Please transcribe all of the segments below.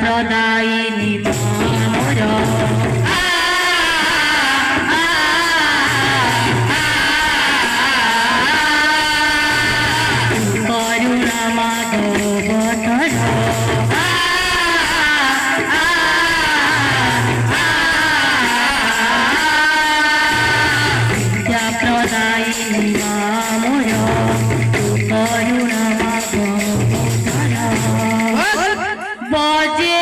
प्रदायिनी मोर करुणा माधवतर विद्या प्रदायिनी मोर करुणा माधवतर बजे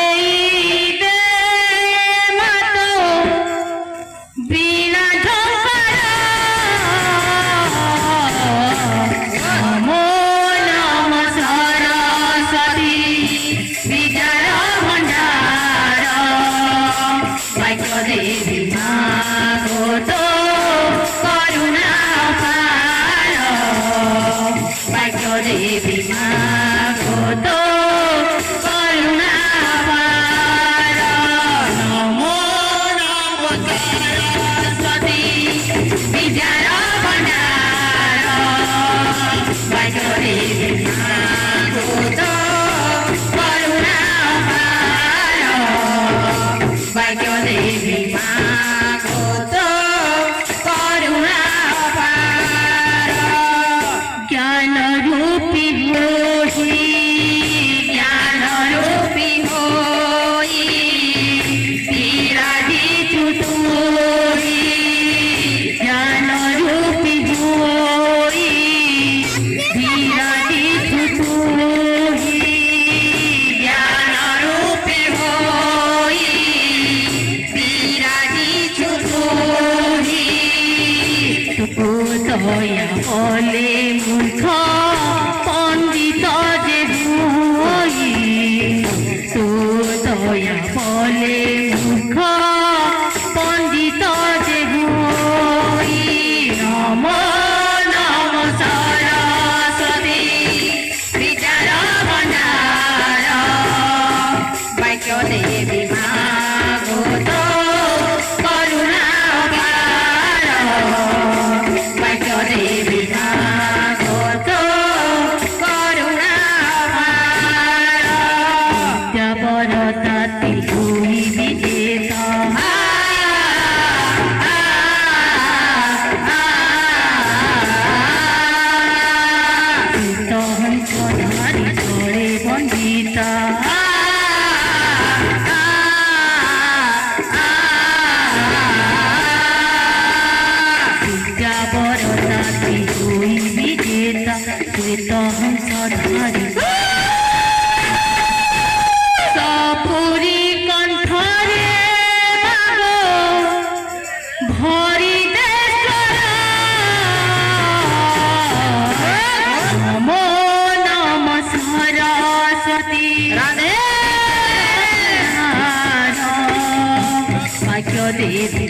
देवी माँ को तो करुणा पार नमो नमो सरस्वती विद्यार भण्डार भाग्य देवी माँ को तो करुणा पार भाग्य देवी माँ को तो करुणा पार ज्ञान रूपी होई ज्ञान रूपी होई विराजितु तोई ज्ञान रूपी होई विराजितु तोई ज्ञान रूपी होई विराजितु तोई तू दया बोले मूर्ख पंडित जे हुई तू दया बोले मूर्ख पंडित जे हुई नमो नमो सरस्वती विद्यार भण्डार भाग्य देवी माँ को तो करुणा पार भाग्य देवी माँ को तो करुणा पार विद्या बरदाती हुई विजेता तो हंस धारी छोड़े बंदिता विद्या बरदाती हुई विजेता श्वेत हंस धारी सपुरी कंठरे मागो भरी नमो नमो सरस्वती राधे भाग्य देवी